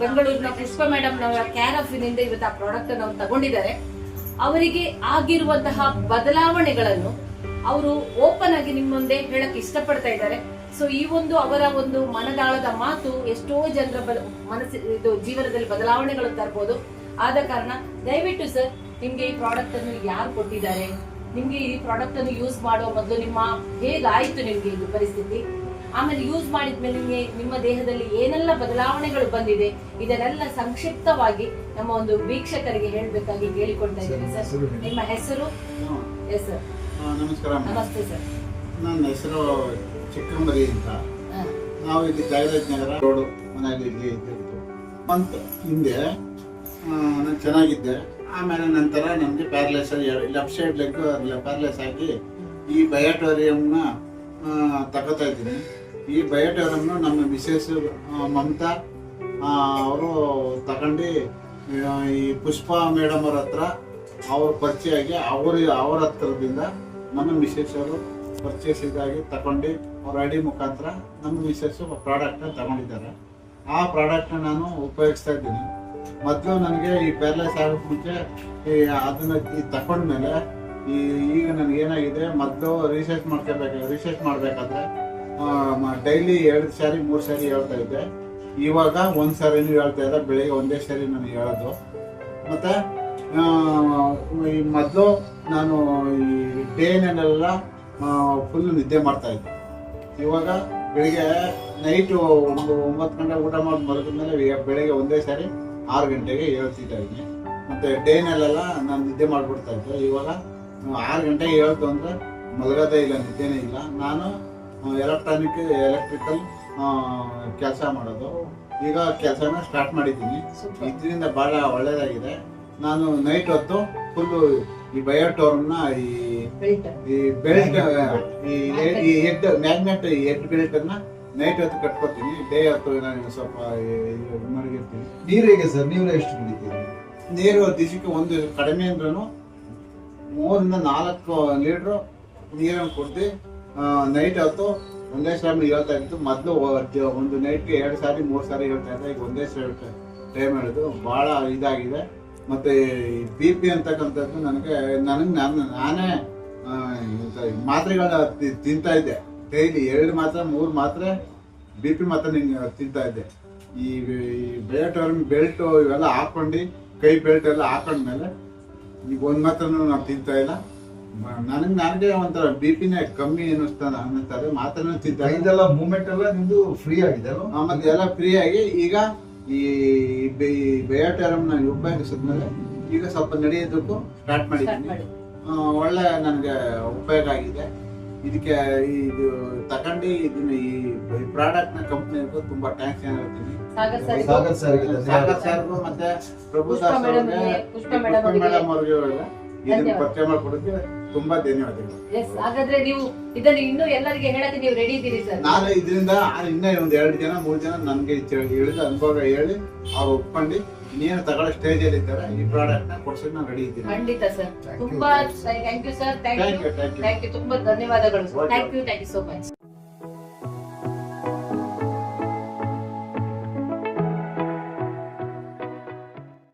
ಬೆಂಗಳೂರಿನ ಪುಷ್ಪ madam ನವರ care of ನಿಂದ ಇವತ್ತು ಆ ಪ್ರಾಡಕ್ಟ್ ನಾವು ತಗೊಂಡಿದ್ದಾರೆ. ಅವರಿಗೆ ಆಗಿರುವಂತಹ ಬದಲಾವಣೆಗಳನ್ನು ಅವರು ಓಪನ್ ಆಗಿ ನಿಮ್ಮ ಮುಂದೆ ಹೇಳಕ್ ಇಷ್ಟಪಡ್ತಾ ಇದ್ದಾರೆ. ಸೊ ಈ ಒಂದು ಅವರ ಒಂದು ಮನದಾಳದ ಮಾತು ಎಷ್ಟೋ ಜನರ ಇದು ಜೀವನದಲ್ಲಿ ಬದಲಾವಣೆಗಳು ತರಬಹುದು. ಆದ ಕಾರಣ ದಯವಿಟ್ಟು ಸರ್, ನಿಮ್ಗೆ ಈ ಪ್ರಾಡಕ್ಟ್ ಅನ್ನು ಯಾರು ಕೊಟ್ಟಿದ್ದಾರೆ, ನಿಮ್ಗೆ ಈ ಪ್ರಾಡಕ್ಟ್ ಅನ್ನು ಯೂಸ್ ಮಾಡುವ ಮೊದಲು ಹೇಗಾಯ್ತು ನಿಮ್ಗೆ ಇದು ಪರಿಸ್ಥಿತಿ, ಆಮೇಲೆ ಯೂಸ್ ಮಾಡಿದ್ಮೇಲೆ ನಿಮ್ಗೆ ನಿಮ್ಮ ದೇಹದಲ್ಲಿ ಏನೆಲ್ಲ ಬದಲಾವಣೆಗಳು ಬಂದಿದೆ, ಇದನ್ನೆಲ್ಲ ಸಂಕ್ಷಿಪ್ತವಾಗಿ ನಮ್ಮ ಒಂದು ವೀಕ್ಷಕರಿಗೆ ಹೇಳ್ಬೇಕಾಗಿ ಕೇಳಿಕೊಳ್ತಾ ಇದ್ದೇನೆ ಸರ್. ನಿಮ್ಮ ಹೆಸರು? Yes sir. ನಮಸ್ಕಾರ. ನಮಸ್ತೆ ಸರ್. ನನ್ನ ಹೆಸರು ಚಿಕ್ಕಂಬರಿ ಅಂತ. ನಾವು ಇಲ್ಲಿ ಜಯರಾಜ್ ನಗರ ರೋಡು ಮನೆಯಲ್ಲಿ ಇಲ್ಲಿ ಇದ್ದಿದ್ದು. ಮಂತ್ ಹಿಂದೆ ನಾನು ಚೆನ್ನಾಗಿದ್ದೆ. ಆಮೇಲೆ ನಂತರ ನನಗೆ paralyse left side leg paralyse ಆಗಿ ಈ ಬಯೋಟೋರಿಯಂನ ತಗೋತಾ ಇದ್ದೀನಿ. ಈ ಬಯೋಟೋರಿಯಂನ ನಮ್ಮ ಮಿಸೆಸ್ ಮಮತಾ ಅವರು ತಗೊಂಡು ಈ ಪುಷ್ಪ ಮೇಡಮ್ ಅವ್ರ ಹತ್ರ ಅವ್ರ ಪರಿಚಯ ಆಗಿ ಅವ್ರ ಹತ್ರದಿಂದ ನಮ್ಮ ಮಿಸೆಸ್ ಅವರು ಪರ್ಚೇಸ್ ಇದಾಗಿ ತಗೊಂಡು ಅವ್ರ ಐಡಿ ಮುಖಾಂತರ ನಮ್ಮ ಮಿಸೆಸ್ ಪ್ರಾಡಕ್ಟ್ನ ತಗೊಂಡಿದ್ದಾರೆ. ಆ ಪ್ರಾಡಕ್ಟ್ನ ನಾನು ಉಪಯೋಗಿಸ್ತಾ ಇದ್ದೀನಿ. ಮೊದಲು ನನಗೆ ಈ ಪ್ಯಾರಲೈಸ್ ಆಗೋಕ್ಕೆ ಮುಂಚೆ ಅದನ್ನ ತಗೊಂಡ್ಮೇಲೆ ಈಗ ನನಗೆ ಏನಾಗಿದೆ, ಮೊದಲು ರಿಸರ್ಚ್ ಮಾಡಬೇಕಾದ್ರೆ ಡೈಲಿ 2 ಸಾರಿ 3 ಸಾರಿ ಹೇಳ್ತಾ ಇದ್ದೆ. ಇವಾಗ 1 ಸಾರಿನೂ ಹೇಳ್ತಾ ಇಲ್ಲ, ಬೆಳಿಗ್ಗೆ ಒಂದೇ ಸಾರಿ ನಾನು ಹೇಳೋದು. ಮತ್ತೆ ಮೊದಲು ನಾನು ಈ ಡೇನೆಲ್ಲ ಫುಲ್ ನಿದ್ದೆ ಮಾಡ್ತಾ ಇದ್ದೆ. ಇವಾಗ ಬೆಳಿಗ್ಗೆ ನೈಟು 9 ಗಂಟೆ ಊಟ ಮಾಡಿ ಮಲಗಿದ್ಮೇಲೆ ಬೆಳಿಗ್ಗೆ ಒಂದೇ ಸಾರಿ 6 ಗಂಟೆಗೆ ಹೇಳ್ತಿದ್ದ ಇದ್ದೀನಿ. ಮತ್ತೆ ಡೇನಲ್ಲೆಲ್ಲ ನಾನು ನಿದ್ದೆ ಮಾಡ್ಬಿಡ್ತಾ ಇದ್ದೆ. ಇವಾಗ 6 ಗಂಟೆಗೆ ಹೇಳ್ತು ಅಂದ್ರೆ ಮಲಗೋದೇ ಇಲ್ಲ, ನಿದ್ದೆನೇ ಇಲ್ಲ. ನಾನು ಎಲೆಕ್ಟ್ರಿಕಲ್ ಕೆಲಸ ಮಾಡೋದು. ಈಗ ಕೆಲಸನ ಸ್ಟಾರ್ಟ್ ಮಾಡಿದ್ದೀನಿ. ಇದರಿಂದ ಬಹಳ ಒಳ್ಳೇದಾಗಿದೆ. ನಾನು ನೈಟ್ ಹೊತ್ತು ಫುಲ್ಲು ಈ ಬಯೋಟೋರ್ನ ಈ ಬೆಲ್ಟ್ ಈ ಹೆಡ್ ಮ್ಯಾಗ್ನೆಟ್ ಹೆಡ್ ಬೆಲ್ಟ್ ಅನ್ನ ನೈಟ್ ಹೊತ್ತು ಕಟ್ಕೊತೀನಿ. ಡೇ ಹೊತ್ತು ನಾನು ಸ್ವಲ್ಪ ಮಲಗಿರ್ತೀನಿ. ನೀರು ಹೇಗೆ ಸರ್? ನೀರು ಎಷ್ಟು ಕುಡಿತೀರಿ? ನೀರು ದಿವಸಕ್ಕೆ ಒಂದು ಕಡಿಮೆ ಅಂದ್ರೂ 3 ರಿಂದ 4 ಲೀಟ್ರು ನೀರನ್ನು ಕುಡ್ದು ನೈಟ್ ಹೊತ್ತು ಒಂದೇ ಸಾರಿ ಹೇಳ್ತಾ ಇತ್ತು. ಮೊದಲು ಒಂದು ನೈಟ್ಗೆ 2 ಸಾರಿ 3 ಸಾರಿ ಹೇಳ್ತಾ ಇದ್ದೆ. ಈಗ ಒಂದೇ ಸಾರಿ ಟೈಮ್ ಹೇಳೋದು ಭಾಳ ಇದಾಗಿದೆ. ಮತ್ತೆ BP ಅಂತಕ್ಕಂಥದ್ದು ನಾನೇ ಮಾತ್ರೆಗಳನ್ನ ತಿಂತಾ ಇದ್ದೆ. ಡೈಲಿ 2 ಮಾತ್ರೆ 3 ಮಾತ್ರೆ BP ಮಾತ್ರ ತಿಂತಾ ಇದ್ದೆ. ಈ ಬಯೋಟೋರ್ಮ್ ಬೆಲ್ಟು ಇವೆಲ್ಲ ಹಾಕೊಂಡು ಕೈ ಬೆಲ್ಟ್ ಎಲ್ಲ ಹಾಕೊಂಡ್ಮೇಲೆ ಈಗ 1 ಮಾತ್ರನೂ ನಾನು ತಿಂತಾ ಇಲ್ಲ. ನನಗೆ ಒಂಥರ BP-ನೇ ಕಮ್ಮಿ ಅನ್ನಿಸ್ತಾರೆ. ಮಾತ್ರನೂ ತಿಂತಾ ಇದೆಲ್ಲ ಮೂವ್ಮೆಂಟ್ ಎಲ್ಲ ನಿಮ್ದು ಫ್ರೀ ಆಗಿದೆ ಅಲ್ವಾ? ಮತ್ತೆ ಎಲ್ಲ ಫ್ರೀ ಆಗಿ ಈಗ ಈ ಬಯೋಟೋರಿಯಂನ ಉಪಯೋಗಿಸಿದ್ಮೇಲೆ ಈಗ ಸ್ವಲ್ಪ ನಡೆಯೋದಕ್ಕೂ ಸ್ಟಾರ್ಟ್ ಮಾಡಿದ್ದೀನಿ. ಒಳ್ಳೆ ನನಗೆ ಉಪಯೋಗ ಆಗಿದೆ. ಇದಕ್ಕೆ ಇದು ತಗೊಂಡು ಇದನ್ನ ಈ ಪ್ರಾಡಕ್ಟ್ ನ ಕಂಪ್ನಿಗೂ ತುಂಬಾ ಥ್ಯಾಂಕ್ಸ್ ಹೇಳ್ತೀನಿ. ಸಾಗರ್ ಸರ್ಗೂ ಮತ್ತೆ ಪ್ರಭುದಾಸ್ ಅವ್ರಿಗೆ, ಪುಷ್ಪ ಮೇಡಮ್ ಅವ್ರಿಗೆ ಇದನ್ನ ಪರಿಚಯ ಮಾಡಿಕೊಡೋಕೆ ತುಂಬಾ ಧನ್ಯವಾದಗಳು. ಹಾಗಾದ್ರೆ ನೀವು ಇದನ್ನು ಇನ್ನೂ ಎಲ್ಲರಿಗೆ ಹೇಳಕ್ಕೆ ನೀವು ರೆಡಿ ಇದ್ದೀರಿ ಸರ್? ನಾನು ಇದರಿಂದ ಇನ್ನೂ ಒಂದು 2 ಜನ 3 ಜನ ನನಗೆ ಹೇಳಿದ ಅನುಭವ ಹೇಳಿ ಅವ್ರು ಒಪ್ಕೊಂಡು ಇನ್ನೇನು ತಗೊಳ್ಳೋ ಸ್ಟೇಜ್ ಅಲ್ಲಿ ಇದ್ದಾರೆ. ಈ ಪ್ರಾಡಕ್ಟ್ ನ ಕೊಡ್ಸೋಕೆ ನಾನು ರೆಡಿ ಇದ್ದೀನಿ. ಖಂಡಿತ ಸರ್. ತುಂಬಾ thank you sir. Thank you ತುಂಬಾ ಧನ್ಯವಾದಗಳು. Thank you so much.